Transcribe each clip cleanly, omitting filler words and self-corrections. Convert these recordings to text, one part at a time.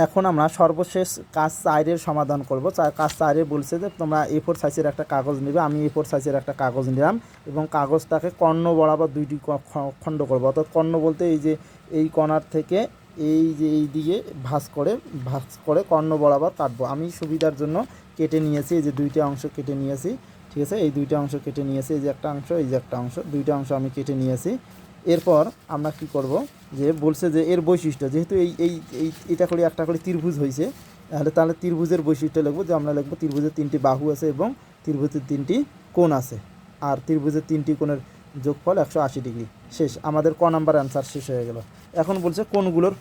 এখন আমরা সর্বশেষ কাজ 4 এর সমাধান করব। কাজ 4 এ বলছে যে তোমরা A4 সাইজের একটা কাগজ নেবে। আমি A4 সাইজের একটা কাগজ নিলাম এবং কাগজটাকে কর্ণ বরাবর দুইটি খণ্ড করব। অর্থাৎ কর্ণ বলতে এই যে এই কণার থেকে এই যে এই দিকে ভাঁজ করে কর্ণ বরাবর কাটবো। আমি সুবিধার জন্য কেটে নিয়েছি, এই যে দুইটা অংশ কেটে নিয়েছি। ঠিক আছে, এই দুইটা অংশ কেটে নিয়েছি, এই যে একটা অংশ, এই যে একটা অংশ, দুইটা অংশ আমি কেটে নিয়েছি। এরপর আমরা কি করব, যে বলছে যে এর বৈশিষ্ট্য, যেহেতু এই এই এই এটা করে একটা করে ত্রিভুজ হয়েছে, তাহলে ত্রিভুজের বৈশিষ্ট্য লিখব, যে আমরা লিখব ত্রিভুজের 3টি বাহু আছে এবং ত্রিভুজের 3টি কোণ আছে, আর ত্রিভুজের 3টি কোণের যোগফল 180 ডিগ্রি। শেষ, আমাদের ক নাম্বার অ্যান্সার শেষ হয়ে গেল। এখন বলছে কোণগুলোর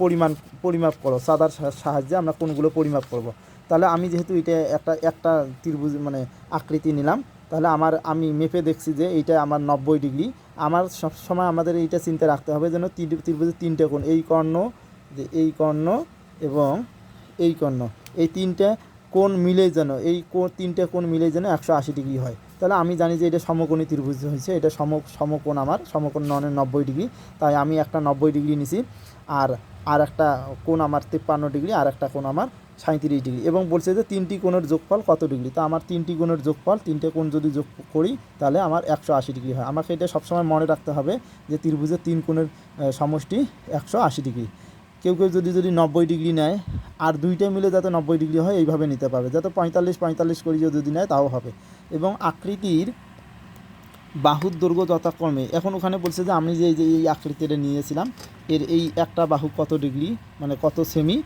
পরিমাপ করো। চাঁদার সাহায্যে আমরা কোণগুলো পরিমাপ করব। তাহলে আমি যেহেতু এটা একটা ত্রিভুজ মানে আকৃতি নিলাম, তাহলে আমি মেপে দেখছি যে এইটা আমার 90 ডিগ্রি। আমার সবসময় আমাদের এইটা চিন্তা রাখতে হবে যেন ত্রিভুজের 3টে কোণ, এই কর্ণ, এই কর্ণ এবং এই কর্ণ, এই 3টে কোণ মিলে যেন, এই 3টে কোণ মিলে যেন 180 ডিগ্রি হয়। তাহলে আমি জানি যে এটা সমকোণী ত্রিভুজ হয়েছে, এটা সমকোণ, আমার সমকোণ 90 ডিগ্রি। তাই আমি একটা 90 ডিগ্রি নিছি, আর একটা কোণ আমার 53 ডিগ্রি, আর একটা কোণ আমার 37 ডিগ্রি। এবং বলছে যে 3টি কোণের যোগফল কত ডিগ্রি। তা আমার 3টি কোণের যোগফল, 3টে কোণ যদি যোগ করি তাহলে আমার 180 ডিগ্রি হয়। আমাকে এটা সবসময় মনে রাখতে হবে যে ত্রিভুজের 3 কোণের সমষ্টি 180 ডিগ্রি। কেউ যদি 90 ডিগ্রি নেয়, আর দুইটা মিলে যাতে 90 ডিগ্রি হয় এইভাবে নিতে পারবে। যাতে 45 করে যদি নেয় তাও হবে। এবং আকৃতির বাহুর দৈর্ঘ্য যথাক্রমে, এখন ওখানে বলছে যে আমি যে এই আকৃতিটা নিয়েছিলাম, এর এই একটা বাহু কত ডিগ্রি, মানে কত সেমি,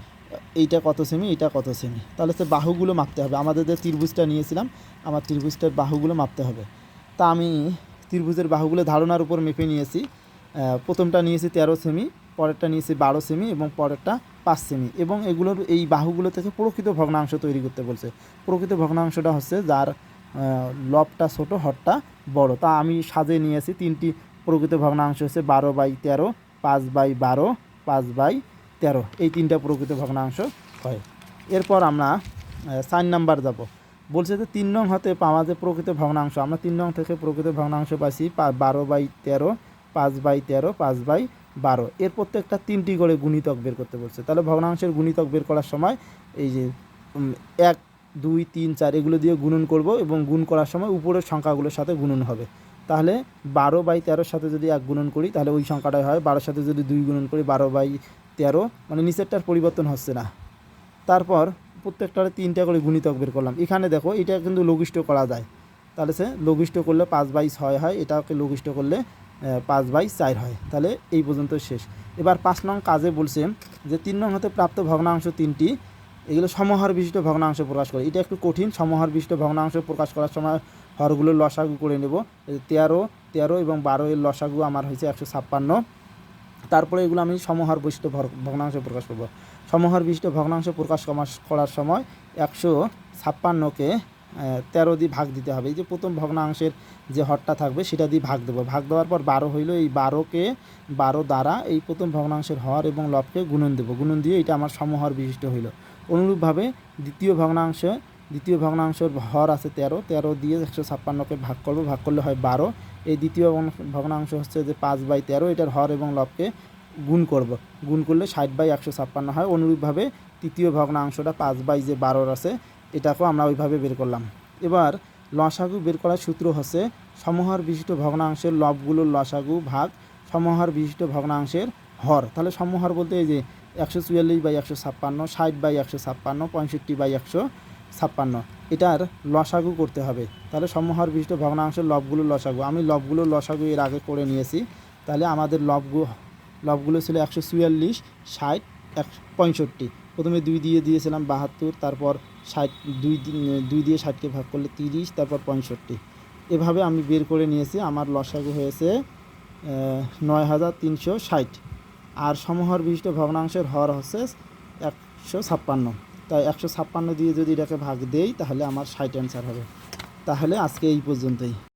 এইটা কত সেমি, এইটা কত সেমি। তাহলে সে বাহুগুলো মাপতে হবে। আমাদের যে ত্রিভুজটা নিয়েছিলাম, আমার ত্রিভুজটার বাহুগুলো মাপতে হবে। তা আমি ত্রিভুজের বাহুগুলো ধারণার উপর মেপে নিয়েছি। প্রথমটা নিয়েছি 13 সেমি, পরেরটা নিয়েছি 12 সেমি এবং পরেরটা 5 সেমি। এবং এগুলোর এই বাহুগুলো থেকে প্রকৃত ভগ্নাংশ তৈরি করতে বলছে। প্রকৃত ভগ্নাংশটা হচ্ছে যার লবটা ছোটো, হরটা বড়। তা আমি সাজে নিয়েছি 3টি প্রকৃত ভগ্নাংশ হচ্ছে 12/13, 5/12, 5/13, এই 3টা প্রকৃত ভগ্নাংশ হয়। এরপর আমরা 4 নাম্বার যাব। বলছে যে 3 নং হতে পাওয়া যে প্রকৃত ভগ্নাংশ, আমরা 3 নং থেকে প্রকৃত ভগ্নাংশ পাইছি 12/13, 5/13, 5/12। এর প্রত্যেকটা 3টি করে গুণিতক বের করতে বলছে। তাহলে ভগ্নাংশের গুণিতক বের করার সময় এই যে 1, 2, 3, 4 এগুলো দিয়ে গুণন করব এবং গুণ করার সময় উপরের সংখ্যাগুলোর সাথে গুণন হবে। তাহলে 12/13 সাথে যদি 1 গুণন করি তাহলে ওই সংখ্যাটাই হয়। 12 সাথে যদি 2 গুণন করি 12/13, মানে নিচেরটার পরিবর্তন হচ্ছে না। তারপর প্রত্যেকটার 3টা করে গুণিতক বের করলাম। এখানে দেখো এটা কিন্তু লঘিষ্ঠ করা যায়। তাহলে সে লঘিষ্ঠ করলে 5/6 হয়, এটাকে লঘিষ্ঠ করলে 5/4 হয়। তাহলে এই পর্যন্ত শেষ। এবার 5 নং কাজে বলছে যে 3 নং হতে প্রাপ্ত ভগ্নাংশ 3টি, এগুলো সমহার বিশিষ্ট ভগ্নাংশ প্রকাশ করে। এটা একটু কঠিন। সমহার বিশিষ্ট ভগ্নাংশ প্রকাশ করার সময় হরগুলোর লসাগু করে নেব। 13 এবং 12 এর লসাগু আমার হয়েছে 156। তারপরে এগুলো আমি সমহার বিশিষ্ট ভগ্নাংশ প্রকাশ করব। সমহার বিশিষ্ট ভগ্নাংশ প্রকাশ করার সময় 156কে 13 দিয়ে ভাগ দিতে হবে। এই যে প্রথম ভগ্নাংশের যে হরটা থাকবে সেটা দিয়ে ভাগ দেবো। ভাগ দেওয়ার পর 12 হইল, এই 12কে 12 দ্বারা এই প্রথম ভগ্নাংশের হর এবং লবকে গুণন দেবো। গুণন দিয়ে এটা আমার সমহার বিশিষ্ট হইল। অনুরূপভাবে দ্বিতীয় ভগ্নাংশের হর আছে 13 দিয়ে 156কে ভাগ করব, ভাগ করলে হয় 12। এই দ্বিতীয় ভগ্নাংশ হচ্ছে যে 5/13, এটার হর এবং লবকে গুণ করব, গুণ করলে 60/156 হয়। অনুরূপভাবে তৃতীয় ভগ্নাংশটা 5/12 আছে, এটাকেও আমরা ওইভাবে বের করলাম। এবার লসাগু বের করার সূত্র হচ্ছে সমহার বিশিষ্ট ভগ্নাংশের লবগুলোর লসাগু ভাগ সমহার বিশিষ্ট ভগ্নাংশের হর। তাহলে সমহার বলতে এই যে 144/156, 60/156, 65/156, এটার লসাগু করতে হবে। তাহলে সমহার বিশিষ্ট ভগ্নাংশের লবগুলোর লসাগু, আমি লবগুলোর লসাগু এর আগে করে নিয়েছি। তাহলে আমাদের লবগুলো ছিল 144, 60, 65। প্রথমে 2 দিয়ে দিয়েছিলাম 72, তারপর 60, 2 দিয়ে 60কে ভাগ করলে 30, তারপর 65। এভাবে আমি বের করে নিয়েছি। আমার লসাগু হয়েছে 9360। আর সমহার বিশিষ্ট ভগ্নাংশের হর হচ্ছে 156। তাই 156 দিয়ে যদি এটাকে ভাগ দেই তাহলে আমার 60 অ্যান্সার হবে। তাহলে আজকে এই পর্যন্তই।